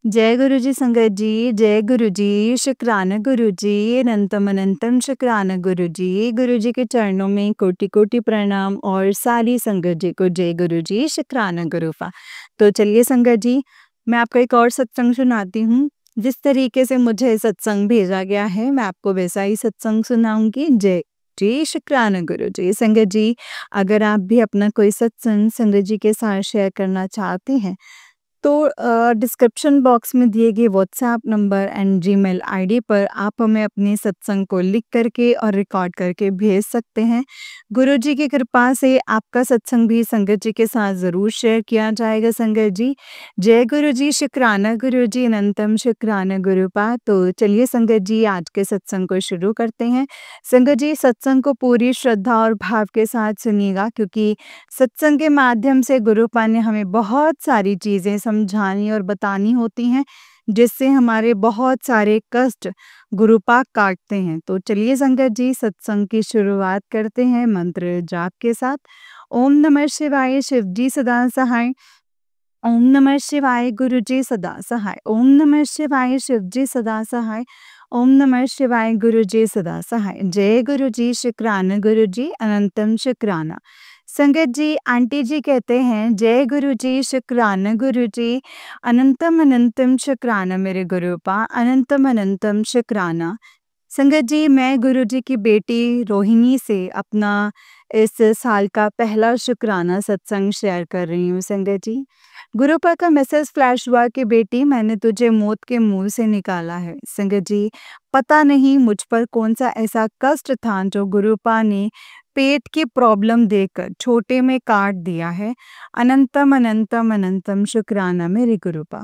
जय गुरु जी संगत जी, जय गुरु जी, शुक्राना गुरु जी, अनंतम अनंतम शुक्राना गुरु जी के चरणों में कोटि-कोटि प्रणाम और सारी संगत जी को जय गुरु जी, शुक्राना गुरुफा। तो चलिए संगत जी, मैं आपको एक और सत्संग सुनाती हूँ। जिस तरीके से मुझे सत्संग भेजा गया है, मैं आपको वैसा ही सत्संग सुनाऊँगी। जय जी, शुक्राना गुरु जी। संगत जी, अगर आप भी अपना कोई सत्संग संगत जी के साथ शेयर करना चाहते हैं, तो डिस्क्रिप्शन बॉक्स में दिए गए WhatsApp number and Gmail ID पर आप हमें अपने सत्संग को लिख करके और रिकॉर्ड करके भेज सकते हैं। गुरु जी की कृपा से आपका सत्संग भी संगत जी के साथ ज़रूर शेयर किया जाएगा संगत जी। जय गुरु जी, शुक्राना गुरु जी, अनंतम शुक्राना गुरुपा। तो चलिए संगत जी, आज के सत्संग को शुरू करते हैं। संगत जी, सत्संग को पूरी श्रद्धा और भाव के साथ सुनिएगा, क्योंकि सत्संग के माध्यम से गुरुपा ने हमें बहुत सारी चीज़ें समझानी और बतानी होती हैं, जिससे हमारे बहुत सारे कष्ट गुरुपा काटते हैं। तो चलिए संगत जी, सत्संग की शुरुआत करते हैं मंत्र जाप के साथ। ओम नमः शिवाय, शिव जी सदा सहाय। ओम नमः शिवाय, गुरु जी सदा सहाय। ओम नमः शिवाय, शिव जी सदा सहाय। ओम नमः शिवाय, गुरु जी सदा सहाय। जय गुरु जी, शुक्राना गुरु जी, अनंतम शुक्राना। संगत जी, आंटी जी कहते हैं, जय गुरु जी, शुक्राना गुरु जी, अनंतम अनंतम शुक्राना मेरे गुरुपा, अनंतम अनंतम शुक्राना। संगत जी, मैं गुरु जी की बेटी रोहिणी से अपना इस साल का पहला शुक्राना सत्संग शेयर कर रही हूँ संगत जी। गुरुपा का मैसेज फ्लैश हुआ कि बेटी, मैंने तुझे मौत के मुंह से निकाला है। संगत जी, पता नहीं मुझ पर कौन सा ऐसा कष्ट था जो गुरुपा ने पेट की प्रॉब्लम देकर छोटे में काट दिया है। अनंतम अनंतम अनंतम शुक्राना मेरे गुरुपा।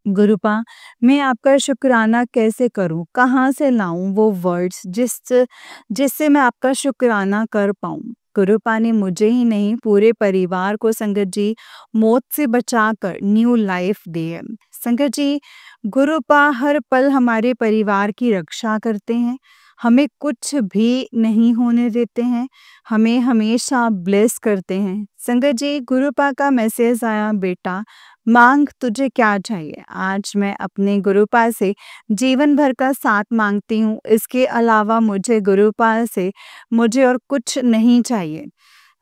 गुरुपा, मैं आपका शुक्राना कैसे करूं, कहाँ से लाऊं वो वर्ड्स जिससे मैं आपका शुक्राना कर पाऊं। गुरुपा ने मुझे ही नहीं, पूरे परिवार को संगत जी मौत से बचाकर न्यू लाइफ दी है। संगत जी, गुरुपा हर पल हमारे परिवार की रक्षा करते हैं, हमें कुछ भी नहीं होने देते हैं, हमें हमेशा ब्लेस करते हैं। संगत जी, गुरुपा का मैसेज आया, बेटा मांग तुझे क्या चाहिए। आज मैं अपने गुरुपा से जीवन भर का साथ मांगती हूँ। इसके अलावा मुझे गुरुपा से मुझे और कुछ नहीं चाहिए।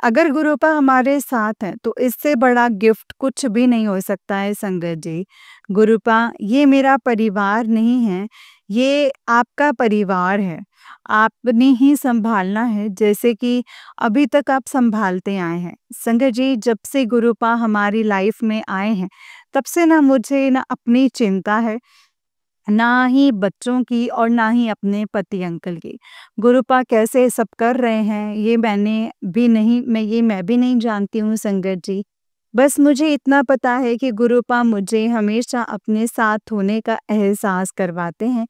अगर गुरुपा हमारे साथ हैं तो इससे बड़ा गिफ्ट कुछ भी नहीं हो सकता है संगत जी। गुरुपा, ये मेरा परिवार नहीं है, ये आपका परिवार है। आपने ही संभालना है, जैसे कि अभी तक आप संभालते आए हैं। संगत जी, जब से गुरुपा हमारी लाइफ में आए हैं, तब से ना मुझे ना अपनी चिंता है, ना ही बच्चों की और ना ही अपने पति अंकल की। गुरुपा कैसे सब कर रहे हैं, ये मैं भी नहीं जानती हूँ संगत जी। बस मुझे इतना पता है कि गुरुपा मुझे हमेशा अपने साथ होने का एहसास करवाते हैं।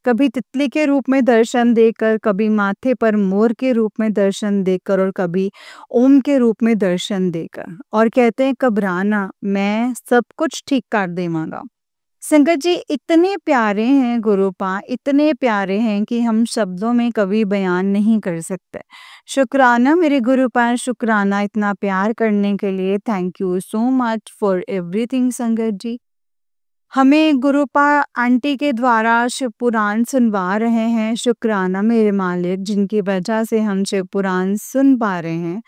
कभी तितली के रूप में दर्शन देकर, कभी माथे पर मोर के रूप में दर्शन देकर और कभी ओम के रूप में दर्शन देकर, और कहते हैं, घबराना, मैं सब कुछ ठीक कर देवांगा। संगत जी, इतने प्यारे हैं गुरुपा, इतने प्यारे हैं कि हम शब्दों में कभी बयान नहीं कर सकते। शुक्राना मेरे गुरुपा, शुक्राना इतना प्यार करने के लिए। Thank you so much for everything संगत जी। हमें गुरुपा आंटी के द्वारा शिव पुराण सुनवा रहे हैं। शुक्राना मेरे मालिक, जिनकी वजह से हम शिव पुराण सुन पा रहे हैं।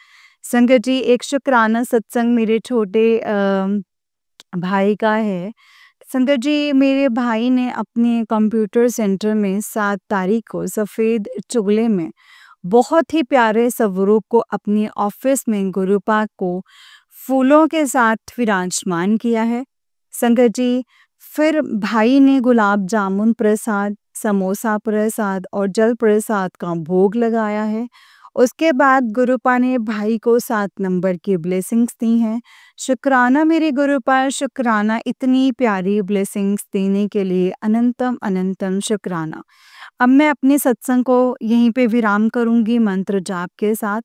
संगत जी, एक शुक्राना सत्संग मेरे छोटे भाई का है। संगत जी, मेरे भाई ने अपने कंप्यूटर सेंटर में 7 तारीख को सफ़ेद चुगले में बहुत ही प्यारे स्वरूप को अपनी ऑफिस में गुरुपा को फूलों के साथ विराजमान किया है। संगत जी, फिर भाई ने गुलाब जामुन प्रसाद, समोसा प्रसाद और जल प्रसाद का भोग लगाया है। उसके बाद गुरुपा ने भाई को 7 नंबर की ब्लेसिंग्स दी हैं। शुक्राना मेरे गुरुपा, शुक्राना इतनी प्यारी ब्लेसिंग्स देने के लिए, अनंतम अनंतम शुक्राना। अब मैं अपने सत्संग को यहीं पे विराम करूंगी मंत्र जाप के साथ।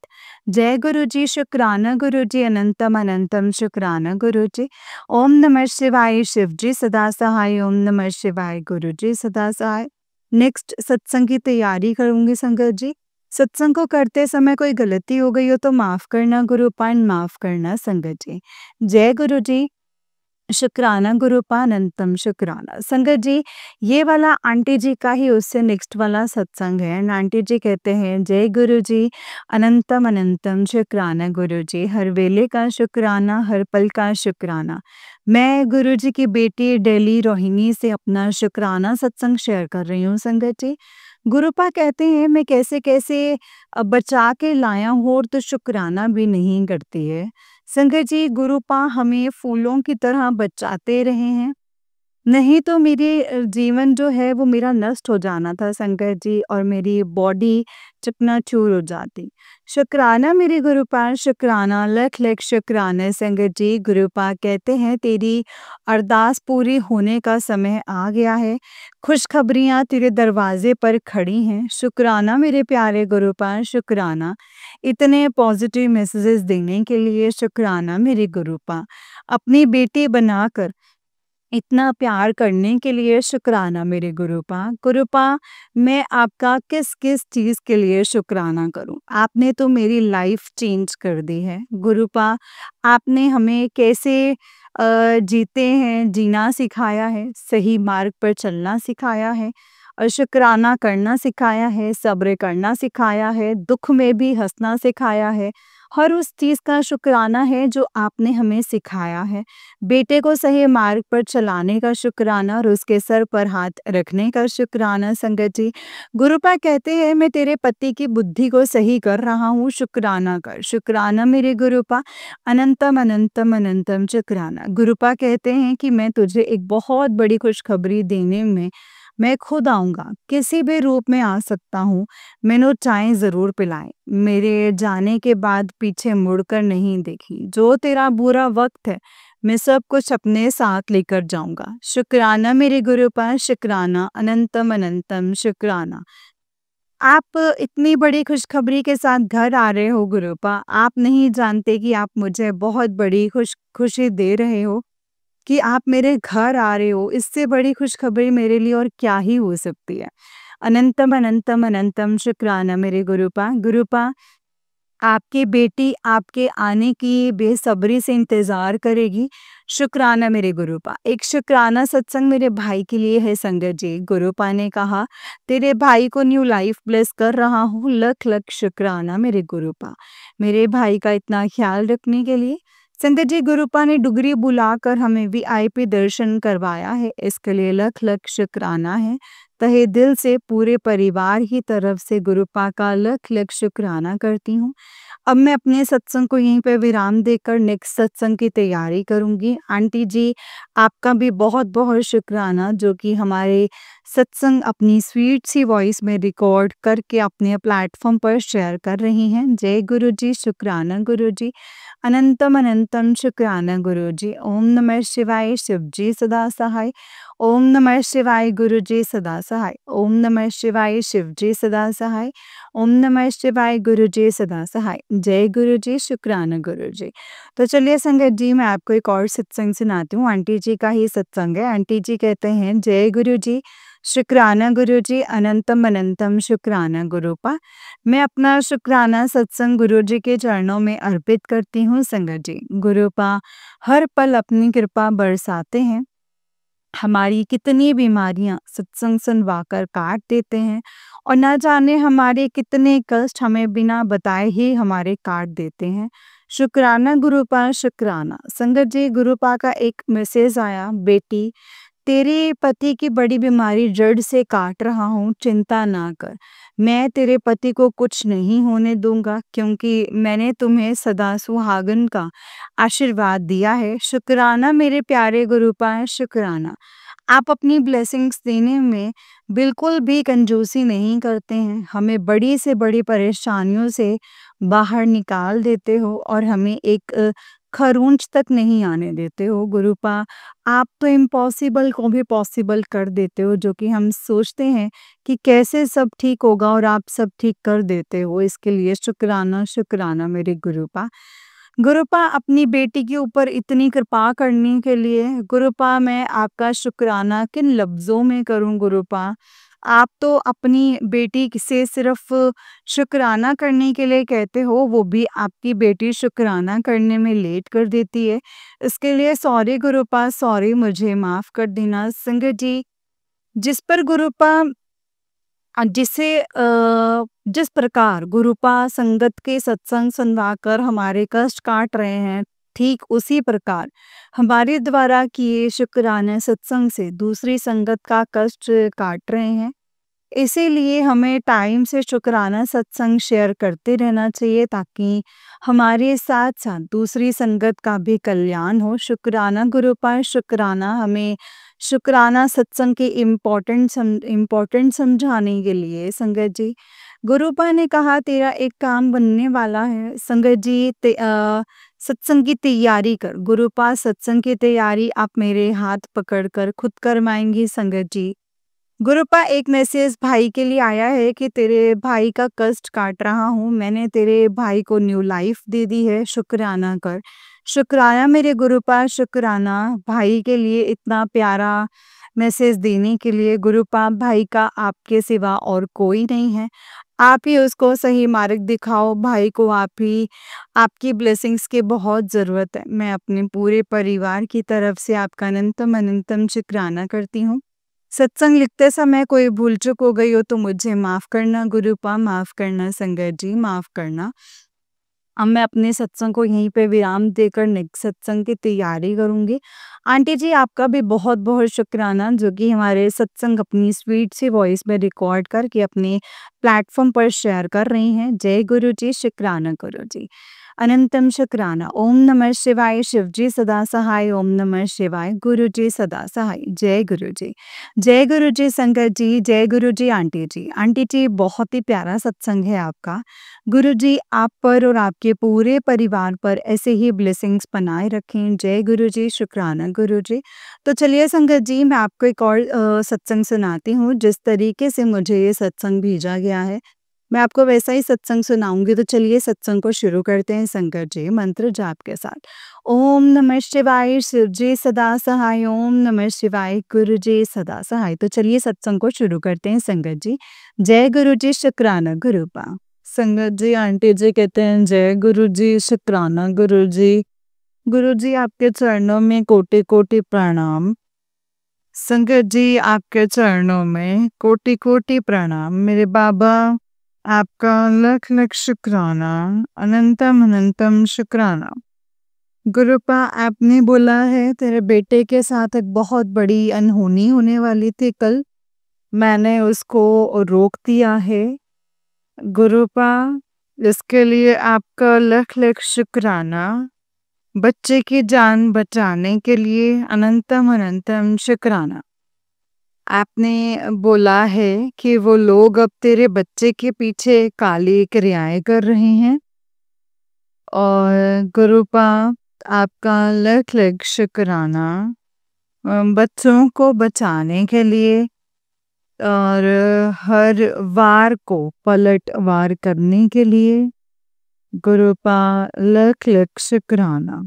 जय गुरु जी, शुक्राना गुरु जी, अनंतम अनंतम शुक्राना गुरु जी। ओम नमः शिवाय, शिव जी सदा सहाय। ओम नमः शिवाय, गुरु जी सदा सहाय। नेक्स्ट सत्संग की तैयारी करूंगी संगत जी। सत्संग को करते समय कोई गलती हो गई हो तो माफ करना गुरुपान, माफ करना संगत जी। जय गुरु जी। शुक्राना गुरुपा अनंतम शुक्राना। संगत जी, ये वाला आंटी जी का ही उससे नेक्स्ट वाला सत्संग है एंड आंटी जी कहते हैं, जय गुरु जी, अनंतम अनंतम शुक्राना गुरु जी, हर वेले का शुक्राना, हर पल का शुक्राना। मैं गुरु जी की बेटी डेली रोहिणी से अपना शुक्राना सत्संग शेयर कर रही हूँ संगत जी। गुरुपा कहते हैं, मैं कैसे कैसे बचा के लाया हूँ और तो शुक्राना भी नहीं करती है। संगत जी, गुरुपा हमें फूलों की तरह बचाते रहे हैं, नहीं तो मेरे जीवन जो है वो मेरा नष्ट हो जाना था संगत जी, और मेरी बॉडी चकनाचूर हो जाती। शुक्राना मेरे गुरुपा, शुक्राना, लख लख शुक्राना संगत जी। गुरुपा कहते हैं, तेरी अरदास पूरी होने का समय आ गया है, खुशखबरियाँ तेरे दरवाजे पर खड़ी हैं। शुक्राना मेरे प्यारे गुरुपा, शुक्राना, इतने पॉजिटिव मैसेजेस देने के लिए शुक्राना मेरे गुरुपा, अपनी बेटी बनाकर इतना प्यार करने के लिए शुक्राना मेरे गुरुपा। गुरुपा, मैं आपका किस-किस चीज़ के लिए शुक्राना करूँ? आपने तो मेरी लाइफ़ चेंज कर दी है। गुरुपा, आपने हमें कैसे जीते हैं, जीना सिखाया है, सही मार्ग पर चलना सिखाया है और शुक्राना करना सिखाया है, सब्र करना सिखाया है, दुःख में भी हँसना सिखाया है। हर उस चीज़ का शुक्राना है जो आपने हमें सिखाया है। बेटे को सही मार्ग पर चलाने का शुक्राना और उसके सर पर हाथ रखने का शुक्राना संगत जी। गुरुपा कहते हैं, मैं तेरे पति की बुद्धि को सही कर रहा हूँ, शुक्राना कर। शुक्राना मेरे गुरुपा, अनंतम अनंतम अनंतम शुक्राना। गुरुपा कहते हैं कि मैं तुझे एक बहुत बड़ी खुशखबरी देने में मैं खुद आऊँगा, किसी भी रूप में आ सकता हूँ। मैंने चाय ज़रूर पिलाई, मेरे जाने के बाद पीछे मुड़कर नहीं देखी। जो तेरा बुरा वक़्त है, मैं सब कुछ अपने साथ लेकर जाऊँगा। शुक्राना मेरे गुरुपा, शुक्राना, अनंतम अनंतम शुक्राना। आप इतनी बड़ी खुशखबरी के साथ घर आ रहे हो गुरुपा, आप नहीं जानते कि आप मुझे बहुत बड़ी खुशी दे रहे हो, कि आप मेरे घर आ रहे हो। इससे बड़ी खुशखबरी मेरे लिए और क्या ही हो सकती है। अनंतम अनंतम अनंतम शुक्राना मेरे गुरुपा। गुरुपा, आपकी बेटी आपके आने की बेसब्री से इंतज़ार करेगी। शुक्राना मेरे गुरुपा। एक शुक्राना सत्संग मेरे भाई के लिए है संगत जी। गुरुपा ने कहा, तेरे भाई को न्यू लाइफ ब्लेस कर रहा हूँ। लख लख शुक्राना मेरे गुरुपा, मेरे भाई का इतना ख्याल रखने के लिए। संगत जी, गुरुपा ने डुगरी बुलाकर हमें वीआईपी दर्शन करवाया है, इसके लिए लख लख शुक्राना है। तहे दिल से पूरे परिवार की तरफ से गुरुपा का लख लख शुक्राना करती हूँ। अब मैं अपने सत्संग को यहीं पे विराम देकर नेक्स्ट सत्संग की तैयारी करूँगी। आंटी जी, आपका भी बहुत-बहुत शुक्राना जो कि हमारे सत्संग अपनी स्वीट सी वॉइस में रिकॉर्ड करके अपने प्लेटफ़ॉर्म पर शेयर कर रही हैं। जय गुरु जी, शुक्राना गुरु जी, अनंतम अनंतम शुक्राना गुरु जी। ओम नमः शिवाय, शिव जी सदा सहाय। ओम नमः शिवाय, गुरु जी सदा सहाय। ओम नमः शिवाय, शिव जी सदा सहाय। ओम नमः शिवाय, गुरु जी सदा सहाय। जय गुरु जी, शुक्राना गुरु जी। तो चलिए संगत जी, मैं आपको एक और सत्संग सुनाती हूँ। आंटी जी का ही सत्संग है। आंटी जी कहते हैं, जय गुरु जी, शुक्राना गुरु जी, अनंतम अनंतम शुक्राना गुरुपा। मैं अपना शुक्राना सत्संग गुरु जी के चरणों में अर्पित करती हूँ संगत जी। गुरुपा हर पल अपनी कृपा बरसाते हैं, हमारी कितनी बीमारियां सत्संग सुनवाकर काट देते हैं और ना जाने हमारे कितने कष्ट हमें बिना बताए ही हमारे काट देते हैं। शुक्राना गुरुपा, शुक्राना। संगत जी, गुरुपा का एक मैसेज आया, बेटी तेरे पति की बड़ी बीमारी जड़ से काट रहा हूँ, चिंता ना कर। मैं तेरे पति को कुछ नहीं होने दूंगा क्योंकि मैंने तुम्हें सदा सुहागन का आशीर्वाद दिया है। शुक्राना मेरे प्यारे गुरुपा, शुक्राना। आप अपनी ब्लेसिंग्स देने में बिल्कुल भी कंजूसी नहीं करते हैं, हमें बड़ी से बड़ी परेशानियों से बाहर निकाल देते हो और हमें एक खरोंच तक नहीं आने देते हो गुरुपा। आप तो इम्पॉसिबल को भी पॉसिबल कर देते हो, जो कि हम सोचते हैं कि कैसे सब ठीक होगा और आप सब ठीक कर देते हो। इसके लिए शुक्राना, शुक्राना मेरे गुरुपा। गुरुपा, अपनी बेटी के ऊपर इतनी कृपा करने के लिए गुरुपा मैं आपका शुक्राना किन लफ्ज़ों में करूँ गुरुपा? आप तो अपनी बेटी से सिर्फ शुक्राना करने के लिए कहते हो, वो भी आपकी बेटी शुक्राना करने में लेट कर देती है। इसके लिए सॉरी गुरुपा, सॉरी, मुझे माफ़ कर देना। संगत जी, जिस पर गुरुपा जिस प्रकार गुरुपा संगत के सत्संग सुनवाकर हमारे कष्ट काट रहे हैं, ठीक उसी प्रकार हमारे द्वारा किए शुक्राने सत्संग से दूसरी संगत का कष्ट काट रहे हैं। इसीलिए हमें टाइम से शुक्राना सत्संग शेयर करते रहना चाहिए, ताकि हमारे साथ साथ दूसरी संगत का भी कल्याण हो। शुक्राना गुरुपा, शुक्राना हमें शुक्राना सत्संग के इम्पोर्टेंट समझाने के लिए संगत जी, गुरुपा ने कहा तेरा एक काम बनने वाला है। संगत जी, सत्संग की तैयारी कर। गुरुपा, सत्संग की तैयारी आप मेरे हाथ पकड़कर खुद करवाएंगी। संगत जी, गुरुपा, एक मैसेज भाई के लिए आया है कि तेरे भाई का कष्ट काट रहा हूँ, मैंने तेरे भाई को न्यू लाइफ दे दी है, शुक्राना कर। शुक्राना मेरे गुरुपा, शुक्राना भाई के लिए इतना प्यारा मैसेज देने के लिए। गुरुपा, भाई का आपके सिवा और कोई नहीं है, आप ही उसको सही मार्ग दिखाओ। भाई को आपकी ब्लेसिंग्स की बहुत ज़रूरत है। मैं अपने पूरे परिवार की तरफ से आपका अनंतम अनंतम शुक्राना करती हूँ। सत्संग लिखते समय कोई भूल चूक हो गई हो तो मुझे माफ़ करना गुरुपा, माफ़ करना संगत जी, माफ़ करना। अब मैं अपने सत्संग को यहीं पे विराम देकर नेक्स्ट सत्संग की तैयारी करूँगी। आंटी जी, आपका भी बहुत-बहुत शुक्राना, जो कि हमारे सत्संग अपनी स्वीट सी वॉइस में रिकॉर्ड करके अपने प्लेटफ़ॉर्म पर शेयर कर रही हैं। जय गुरु जी, शुक्राना गुरु जी। अनंतम शुक्राना। ओम नमः शिवाय, शिव जी सदा सहाय। ओम नमः शिवाय, गुरु जी सदा सहाय। जय गुरु जी। जय गुरु जी संगत जी, जय गुरु जी आंटी जी। आंटी जी, बहुत ही प्यारा सत्संग है आपका। गुरु जी आप पर और आपके पूरे परिवार पर ऐसे ही ब्लेसिंग्स बनाए रखें। जय गुरु जी, शुक्राना गुरु जी। तो चलिए संगत जी, मैं आपको एक और सत्संग सुनाती हूँ। जिस तरीके से मुझे ये सत्संग भेजा गया है, मैं आपको वैसा ही सत्संग सुनाऊंगी। तो चलिए सत्संग को शुरू करते हैं संगत जी, मंत्र जाप के साथ। ओम नमः शिवाय, शिव जी सदा सहाय। ओम नमः शिवाय, गुरु जी सदा सहाय। तो चलिए सत्संग को शुरू करते हैं संगत जी। जय गुरु जी, शुक्राना गुरुपा। संगत जी, आंटी जी कहते हैं जय गुरु जी, शुक्राना गुरु जी। गुरु जी, आपके चरणों में कोटि कोटि प्रणाम। संगत जी, आपके चरणों में कोटि कोटि प्रणाम। मेरे बाबा, आपका लख लख शुक्राना, अनंतम अनंतम शुक्राना। गुरुपा, आपने बोला है तेरे बेटे के साथ एक बहुत बड़ी अनहोनी होने वाली थी कल, मैंने उसको रोक दिया है। गुरुपा, इसके लिए आपका लख लख शुक्राना। बच्चे की जान बचाने के लिए अनंतम अनंतम शुक्राना। आपने बोला है कि वो लोग अब तेरे बच्चे के पीछे काली क्रियाएं कर रहे हैं, और गुरुपा, आपका लख लख शुक्राना। बच्चों को बचाने के लिए और हर वार को पलट वार करने के लिए गुरुपा, लख लख शुक्राना।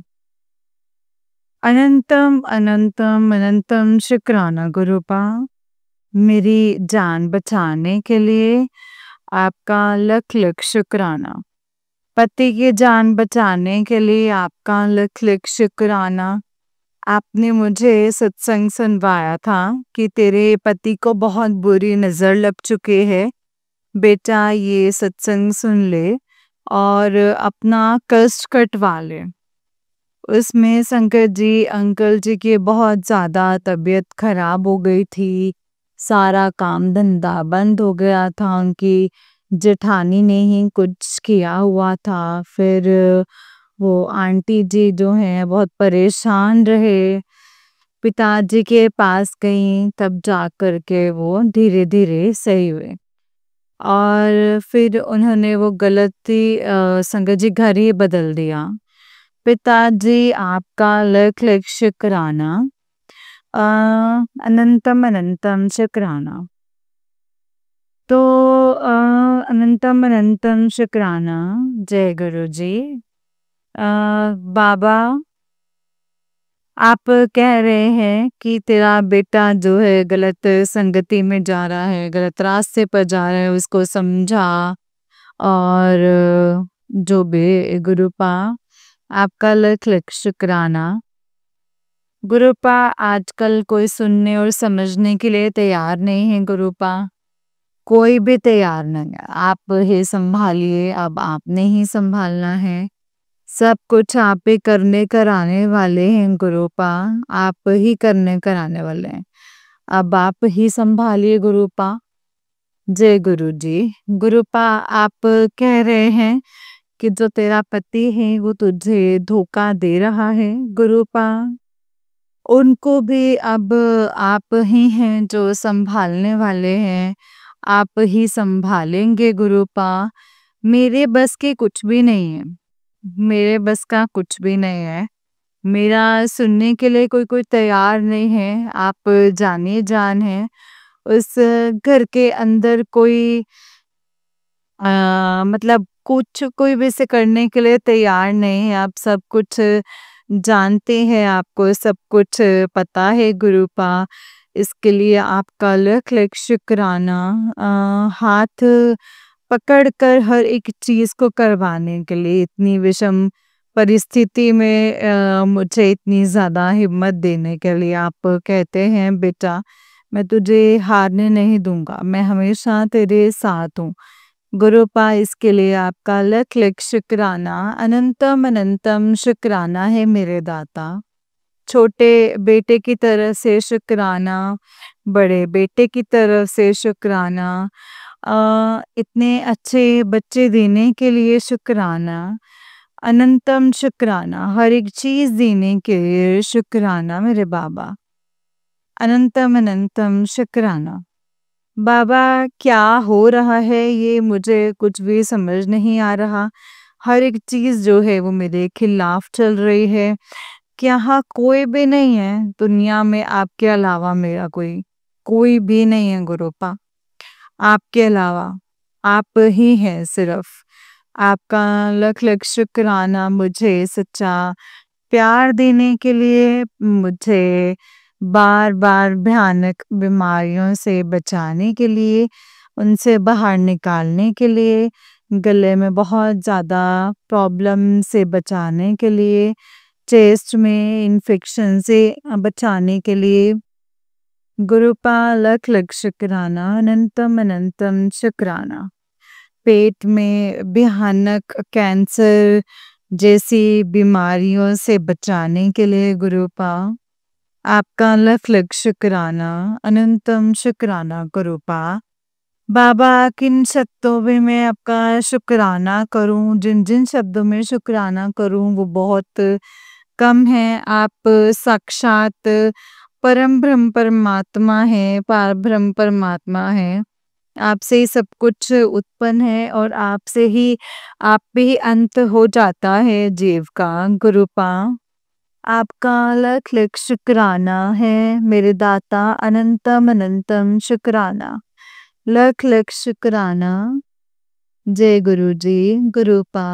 अनंतम अनंतम अनंतम शुक्राना गुरुपा। मेरी जान बचाने के लिए आपका लख लख शुक्राना। पति की जान बचाने के लिए आपका लख लख शुक्राना। आपने मुझे सत्संग सुनवाया था कि तेरे पति को बहुत बुरी नज़र लग चुकी है। बेटा, ये सत्संग सुन ले और अपना कष्ट कटवा ले। उसमें शंकर जी अंकल जी की बहुत ज़्यादा तबीयत खराब हो गई थी, सारा काम धंधा बंद हो गया था, उनकी जेठानी ने ही कुछ किया हुआ था। फिर वो आंटी जी जो हैं बहुत परेशान रहे, पिताजी के पास गई, तब जा कर के वो धीरे धीरे सही हुए। और फिर उन्होंने वो गलती संगत जी घर ही बदल दिया। पिताजी, आपका लख लख शुक्राना। अ, अनंतम अनंतम शुक्राना। तो अनंतम अनंतम शुक्राना। जय गुरु जी। बाबा, आप कह रहे हैं कि तेरा बेटा जो है गलत संगति में जा रहा है, गलत रास्ते पर जा रहा है, उसको समझा। और जो भी गुरुपा आपका लख लख शुक्राना। गुरुपा आजकल कोई सुनने और समझने के लिए तैयार नहीं है गुरुपा। कोई भी तैयार नहीं है। आप ही संभालिए, अब आपने ही संभालना है। सब कुछ आप ही करने कराने वाले हैं गुरुपा। आप ही करने कराने वाले हैं। अब आप ही संभालिए गुरुपा। जय गुरु जी। गुरुपा आप कह रहे हैं कि जो तेरा पति है वो तुझे धोखा दे रहा है गुरुपा। उनको भी अब आप ही हैं जो संभालने वाले हैं। आप ही संभालेंगे गुरुपा। मेरे बस के कुछ भी नहीं है। मेरे बस का कुछ भी नहीं है। मेरा सुनने के लिए कोई तैयार नहीं है। आप जानिए जान है। उस घर के अंदर कोई मतलब कुछ कोई भी से करने के लिए तैयार नहीं है। आप सब कुछ जानते हैं, आपको सब कुछ पता है गुरुपा। इसके लिए आपका लख लख शुक्राना। हाथ पकड़कर हर एक चीज को करवाने के लिए, इतनी विषम परिस्थिति में मुझे इतनी ज्यादा हिम्मत देने के लिए। आप कहते हैं बेटा मैं तुझे हारने नहीं दूंगा, मैं हमेशा तेरे साथ हूँ गुरुपा। इसके लिए आपका लख लख शुक्राना, अनंतम अनंतम शुक्राना है मेरे दाता। छोटे बेटे की तरफ से शुक्राना, बड़े बेटे की तरफ से शुक्राना। इतने अच्छे बच्चे देने के लिए शुक्राना, अनंतम शुक्राना। हर एक चीज देने के लिए शुक्राना मेरे बाबा, अनंतम अनंतम शुक्राना। बाबा क्या हो रहा है ये मुझे कुछ भी समझ नहीं आ रहा। हर एक चीज जो है वो मेरे खिलाफ चल रही है। यहाँ कोई भी नहीं है दुनिया में आपके अलावा, मेरा कोई भी नहीं है गुरुपा आपके अलावा। आप ही हैं सिर्फ। आपका लख लख शुक्राना मुझे सच्चा प्यार देने के लिए, मुझे बार बार भयानक बीमारियों से बचाने के लिए, उनसे बाहर निकालने के लिए, गले में बहुत ज़्यादा प्रॉब्लम से बचाने के लिए, चेस्ट में इन्फेक्शन से बचाने के लिए गुरुपा लख लख शुक्राना, अनंतम अनंतम शुक्राना। पेट में भयानक कैंसर जैसी बीमारियों से बचाने के लिए गुरुपा आपका लख लख शुक्राना, अनंतम शुक्राना गुरुपा। बाबा किन शब्दों में मैं आपका शुक्राना करूं, जिन जिन शब्दों में शुक्राना करूं वो बहुत कम है। आप साक्षात परम ब्रह्म परमात्मा है, पार ब्रह्म परमात्मा है। आपसे ही सब कुछ उत्पन्न है और आपसे ही आप पे ही अंत हो जाता है जीव का गुरुपा। आपका लख लख शुक्राना है मेरे दाता, अनंतम अनंतम शुक्राना, लख लख शुक्राना। जय गुरु जी। गुरुपा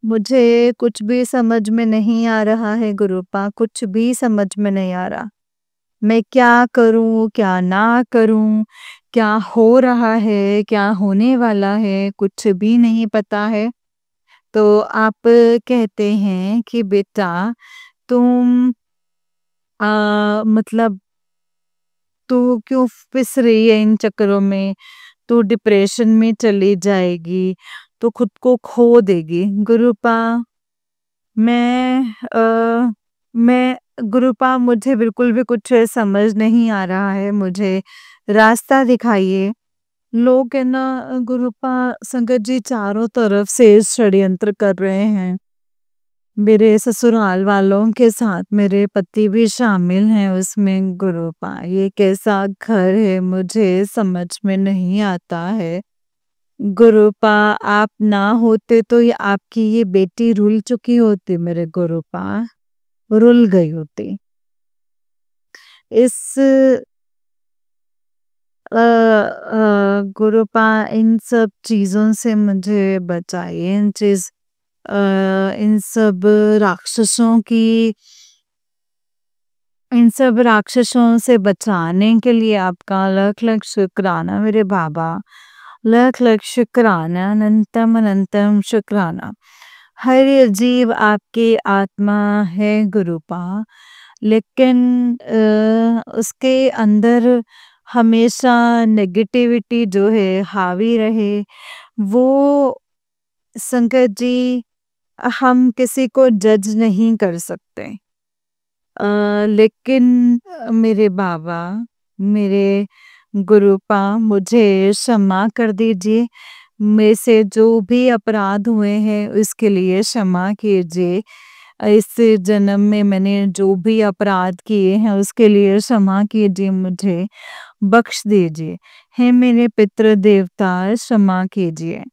मुझे कुछ भी समझ में नहीं आ रहा है गुरुपा, कुछ भी समझ में नहीं आ रहा। मैं क्या करूं क्या ना करूं, क्या हो रहा है क्या होने वाला है, कुछ भी नहीं पता है। तो आप कहते हैं कि बेटा तुम मतलब तू क्यों पिस रही है इन चक्करों में, तू डिप्रेशन में चली जाएगी, तो खुद को खो देगी गुरुपा। मैं गुरुपा मुझे बिल्कुल भी कुछ समझ नहीं आ रहा है, मुझे रास्ता दिखाइए। लोग है ना गुरुपा संगत जी चारों तरफ से षड्यंत्र कर रहे हैं। मेरे ससुराल वालों के साथ मेरे पति भी शामिल हैं उसमें गुरुपा। ये कैसा घर है मुझे समझ में नहीं आता है गुरुपा। आप ना होते तो ये आपकी ये बेटी रुल चुकी होती मेरे गुरुपा, रुल गई होती। इस गुरुपा इन सब चीजों से मुझे बचाइए, इन सब राक्षसों की इन सब राक्षसों से बचाने के लिए आपका लख लख शुक्राना मेरे बाबा। लख लख शुक्राना, अनंतम अनंतम शुक्राना। हर जीव आपकी आत्मा है गुरुपा, लेकिन उसके अंदर हमेशा नेगेटिविटी जो है हावी रहे, वो संकट जी हम किसी को जज नहीं कर सकते। लेकिन मेरे बाबा, मेरे गुरुपा मुझे क्षमा कर दीजिए। मेरे से जो भी अपराध हुए हैं उसके लिए क्षमा कीजिए। इस जन्म में मैंने जो भी अपराध किए हैं उसके लिए क्षमा कीजिए, मुझे बख्श दीजिए। हे मेरे पितृ देवता क्षमा कीजिए।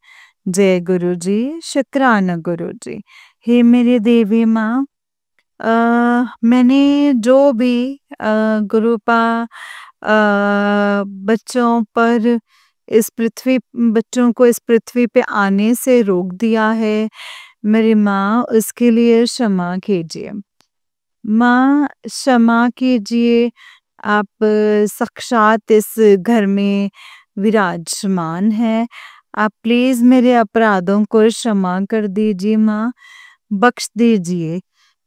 जय गुरु जी, शुक्राना गुरु जी। हे मेरी देवी माँ, मैंने जो भी गुरुपा बच्चों पर इस पृथ्वी बच्चों को इस पृथ्वी पे आने से रोक दिया है, मेरी माँ उसके लिए क्षमा कीजिए। माँ क्षमा कीजिए, आप साक्षात इस घर में विराजमान हैं। आप प्लीज मेरे अपराधों को क्षमा कर दीजिए माँ, बख्श दीजिए।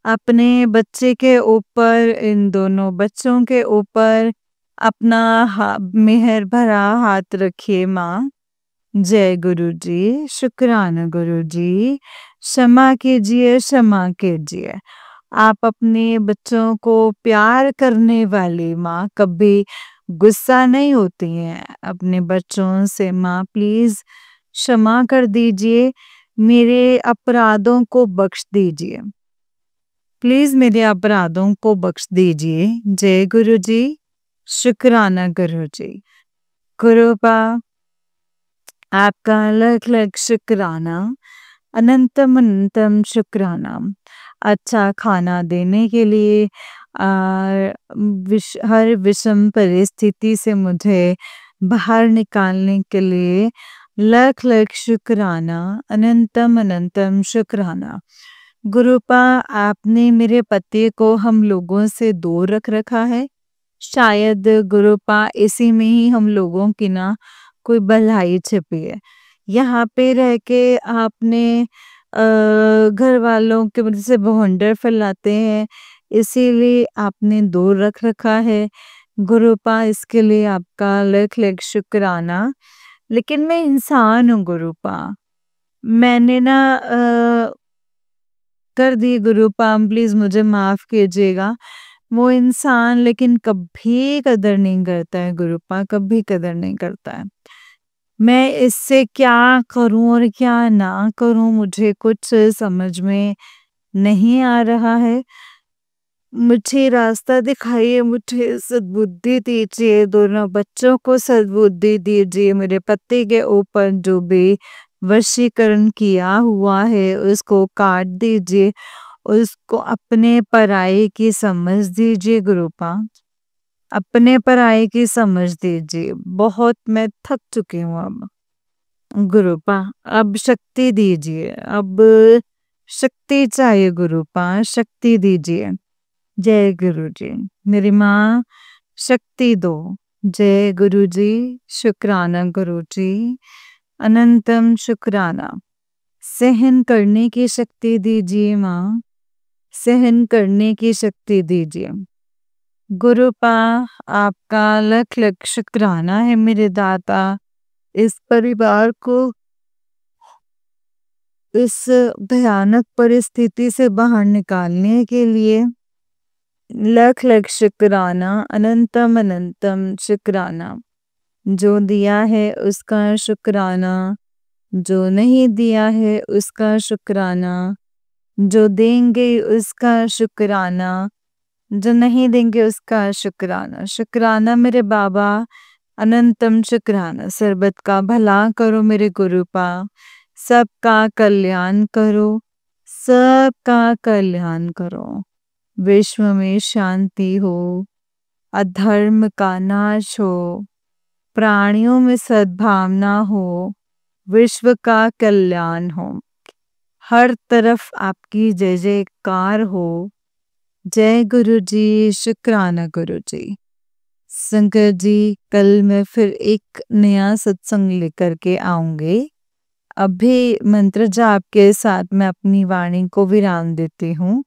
अपने बच्चे के ऊपर, इन दोनों बच्चों के ऊपर अपना मेहर भरा हाथ रखिए माँ। जय गुरु जी, शुक्राना गुरु जी। क्षमा कीजिए, क्षमा कीजिए। आप अपने बच्चों को प्यार करने वाली माँ, कभी गुस्सा नहीं होती हैं अपने बच्चों से। माँ प्लीज क्षमा कर दीजिए, मेरे अपराधों को बख्श दीजिए। प्लीज मेरे अपराधों को बख्श दीजिए। जय गुरु जी, शुक्राना गुरु जी। गुरुपा आपका लख लख शुक्राना, अनंतम अनंतम शुक्राना। अच्छा खाना देने के लिए, हर विषम परिस्थिति से मुझे बाहर निकालने के लिए लख लख शुक्राना, अनंतम अनंतम शुक्राना। गुरुपा आपने मेरे पति को हम लोगों से दूर रख रखा है। शायद गुरुपा इसी में ही हम लोगों की ना कोई भलाई छिपी है। यहाँ पे रह के आपने घर वालों के वजह से बवंडर फैलाते हैं, इसीलिए आपने दूर रख रखा है। गुरुपा इसके लिए आपका लख लख शुक्राना। लेकिन मैं इंसान हूँ गुरुपा, मैंने ना कर दी गुरुपा, प्लीज मुझे माफ कीजिएगा। वो इंसान लेकिन कभी कदर नहीं करता है गुरुपा, कभी कदर नहीं करता है। मैं इससे क्या करूं और क्या ना करूं, मुझे कुछ समझ में नहीं आ रहा है। मुझे रास्ता दिखाइए, मुझे सद्बुद्धि दीजिए, दोनों बच्चों को सद्बुद्धि दीजिए। मेरे पति के ऊपर जो भी वशीकरण किया हुआ है उसको काट दीजिए, उसको अपने पराई की समझ दीजिए गुरुपा, अपने पराई की समझ दीजिए। बहुत मैं थक चुकी हूँ अब गुरुपा, अब शक्ति दीजिए, अब शक्ति चाहिए गुरुपा, शक्ति दीजिए। जय गुरु जी, मेरी माँ शक्ति दो। जय गुरु जी, शुक्राना गुरु जी, अनंतम शुक्राना। सहन करने की शक्ति दीजिए माँ, सहन करने की शक्ति दीजिए। गुरुपा आपका लख लख शुक्राना है मेरे दाता, इस परिवार को इस भयानक परिस्थिति से बाहर निकालने के लिए लख लख शुक्राना, अनंतम अनंतम शुक्राना। जो दिया है उसका शुक्राना, जो नहीं दिया है उसका शुक्राना, जो देंगे उसका शुक्राना, जो नहीं देंगे उसका शुक्राना। शुक्राना मेरे बाबा, अनंतम शुक्राना। सर्बत का भला करो मेरे गुरुपा, सबका कल्याण करो, सबका कल्याण करो। विश्व में शांति हो, अधर्म का नाश हो, प्राणियों में सद्भावना हो, विश्व का कल्याण हो, हर तरफ आपकी जय जयकार हो। जय गुरु जी, शुक्राना गुरु जी। संगत जी, कल मैं फिर एक नया सत्संग लेकर के आऊंगी। अभी मंत्र जाप के साथ मैं अपनी वाणी को विराम देती हूँ।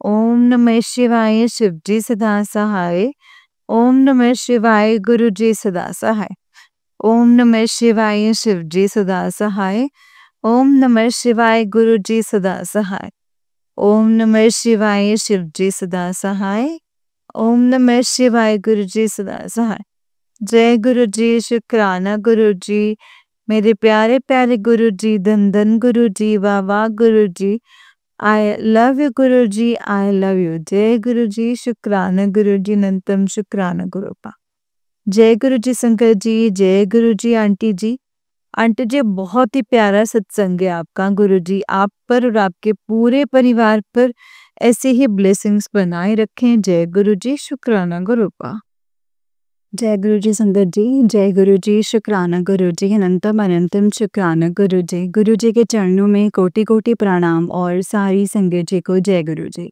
ओम नमः शिवाय, शिव जी सदा सहाय। ओम नमः शिवाय, गुरु जी सदा सहाय। ओम नमः शिवाय, शिव जी सदा सहाय। ओम नमः शिवाय, गुरु जी सदा सहाय। ओम नमः शिवाय, शिव जी सदा सहाय। ओम नमः शिवाय, गुरु जी सदा सहाय। जय गुरु जी, शुक्राना गुरु जी, मेरे प्यारे प्यारे गुरु जी, धन धन गुरु जी, वाह वाह गुरु जी। I love you Guru ji, I love you. जय गुरु जी, शुक्राना गुरु जी, नंतम शुक्राना गुरु पा। जय गुरु जी शंकर जी, जय गुरु जी आंटी जी। आंटी जी, बहुत ही प्यारा सत्संग है आपका। गुरु जी आप पर और आपके पूरे परिवार पर ऐसे ही ब्लेसिंग्स बनाए रखें। जय गुरु जी, शुक्राना गुरु पा। जय गुरु जी संगत जी, जय गुरु जी, शुक्राना गुरु जी, अनंतम अनंतम शुक्राना गुरु जी। गुरु जी के चरणों में कोटि कोटि प्रणाम और सारी संगत जी को जय गुरु जी।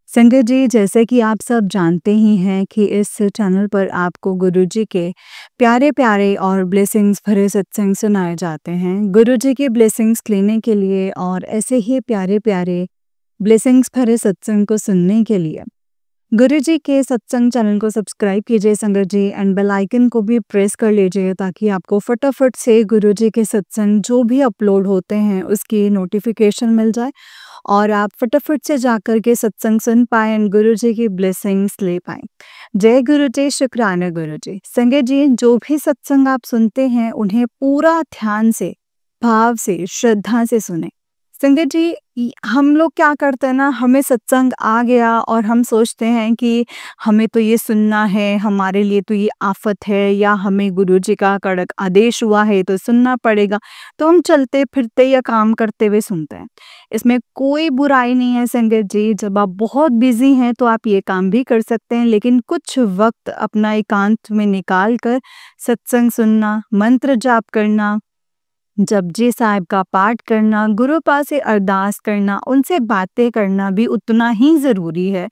संगत जी, जैसे कि आप सब जानते ही हैं कि इस चैनल पर आपको गुरु जी के प्यारे प्यारे और ब्लेसिंग्स भरे सत्संग सुनाए जाते हैं। गुरु जी की ब्लेसिंग्स लेने के लिए और ऐसे ही प्यारे प्यारे ब्लेसिंग्स भरे सत्संग को सुनने के लिए गुरु जी के सत्संग चैनल को सब्सक्राइब कीजिए संगत जी, एंड बेल आइकन को भी प्रेस कर लीजिए ताकि आपको फटाफट से गुरु जी के सत्संग जो भी अपलोड होते हैं उसकी नोटिफिकेशन मिल जाए और आप फटाफट से जाकर के सत्संग सुन पाए एंड गुरु जी की ब्लेसिंग्स ले पाए। जय गुरु जी, शुक्राना गुरु जी। संगत जी, जो भी सत्संग आप सुनते हैं उन्हें पूरा ध्यान से, भाव से, श्रद्धा से सुने। संगत जी, हम लोग क्या करते हैं ना, हमें सत्संग आ गया और हम सोचते हैं कि हमें तो ये सुनना है, हमारे लिए तो ये आफत है, या हमें गुरु जी का कड़क आदेश हुआ है तो सुनना पड़ेगा, तो हम चलते फिरते या काम करते हुए सुनते हैं। इसमें कोई बुराई नहीं है संगत जी। जब आप बहुत बिजी हैं तो आप ये काम भी कर सकते हैं, लेकिन कुछ वक्त अपना एकांत में निकाल कर सत्संग सुनना, मंत्र जाप करना, जपजी साहिब का पाठ करना, गुरु पास से अरदास करना, उनसे बातें करना भी उतना ही ज़रूरी है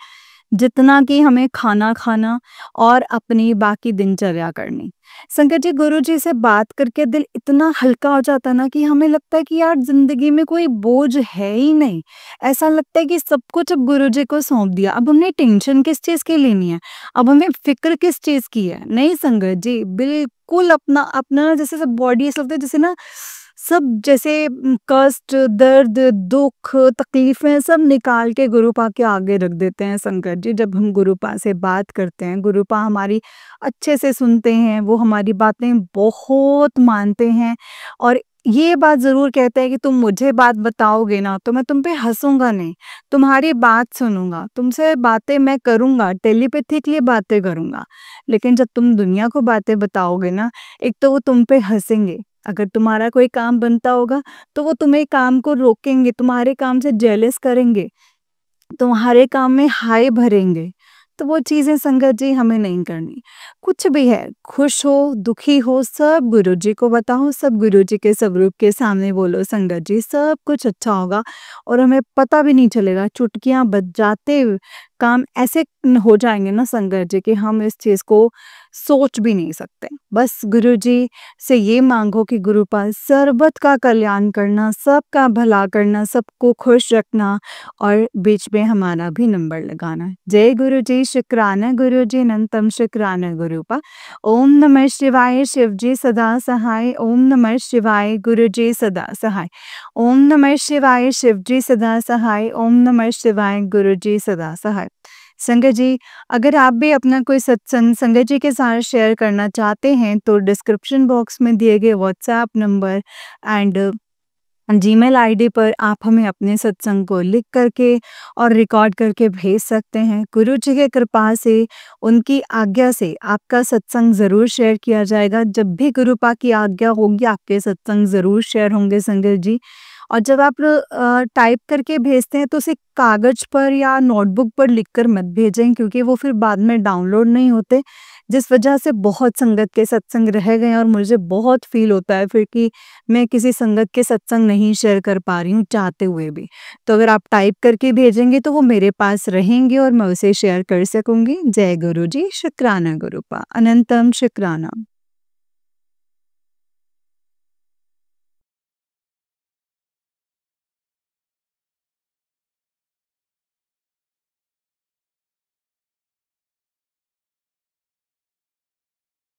जितना कि हमें खाना खाना और अपनी बाकी दिनचर्या करनी। संकट जी, गुरु जी से बात करके दिल इतना हल्का हो जाता है ना कि हमें लगता है कि यार जिंदगी में कोई बोझ है ही नहीं। ऐसा लगता है कि सब कुछ अब गुरु जी को सौंप दिया, अब हमने टेंशन किस चीज़ की लेनी है, अब हमें फिक्र किस चीज़ की है। नहीं संगत जी, बिल्कुल अपना अपना जैसे सब बॉडी ऐसा लगता है जैसे ना सब जैसे कष्ट, दर्द, दुख, तकलीफें सब निकाल के गुरुपा के आगे रख देते हैं संकट जी। जब हम गुरुपा से बात करते हैं, गुरुपा हमारी अच्छे से सुनते हैं, वो हमारी बातें बहुत मानते हैं और ये बात ज़रूर कहते हैं कि तुम मुझे बात बताओगे ना तो मैं तुम पे हँसूँगा नहीं, तुम्हारी बात सुनूँगा, तुमसे बातें मैं करूँगा, टेलीपैथिकली बातें करूँगा। लेकिन जब तुम दुनिया को बातें बताओगे ना, एक तो वो तुम पे हँसेंगे, अगर तुम्हारा कोई काम बनता होगा तो वो तुम्हें काम को रोकेंगे, तुम्हारे काम से जेलस करेंगे, तुम्हारे काम में हाय भरेंगे। तो वो चीज़ें संगत जी हमें नहीं करनी। कुछ भी है, खुश हो, दुखी हो, सब गुरु जी को बताओ, सब गुरु जी के स्वरूप के सामने बोलो संगत जी, सब कुछ अच्छा होगा और हमें पता भी नहीं चलेगा। चुटकियाँ बजाते काम ऐसे हो जाएंगे ना संगत जी कि हम इस चीज़ को सोच भी नहीं सकते। बस गुरु जी से ये मांगो कि गुरु पास सर्वत का कल्याण करना, सबका भला करना, सबको खुश रखना और बीच में हमारा भी नंबर लगाना। जय गुरु जी, शुक्राना गुरु जी, अनंतम शुक्राना गुरु पा। ओम नमः शिवाय, शिव जी सदा सहाय। ओम नमः शिवाय, गुरु जी सदा सहाय। ओम नमः शिवाय, शिव जी सदा सहाय। ओम नमः शिवाय, गुरु जी सदा सहाय। संगत जी, अगर आप भी अपना कोई सत्संग संगत जी के साथ शेयर करना चाहते हैं तो डिस्क्रिप्शन बॉक्स में दिए गए WhatsApp number and Gmail ID पर आप हमें अपने सत्संग को लिख करके और रिकॉर्ड करके भेज सकते हैं। गुरु जी की कृपा से, उनकी आज्ञा से आपका सत्संग ज़रूर शेयर किया जाएगा। जब भी गुरुपा की आज्ञा होगी आपके सत्संग ज़रूर शेयर होंगे संगत जी। और जब आप टाइप करके भेजते हैं तो उसे कागज़ पर या नोटबुक पर लिखकर मत भेजें, क्योंकि वो फिर बाद में डाउनलोड नहीं होते। जिस वजह से बहुत संगत के सत्संग रह गए और मुझे बहुत फ़ील होता है फिर कि मैं किसी संगत के सत्संग नहीं शेयर कर पा रही हूँ चाहते हुए भी। तो अगर आप टाइप करके भेजेंगे तो वो मेरे पास रहेंगे और मैं उसे शेयर कर सकूँगी। जय गुरु जी, शुक्राना गुरुपा, अनंतम शुक्राना।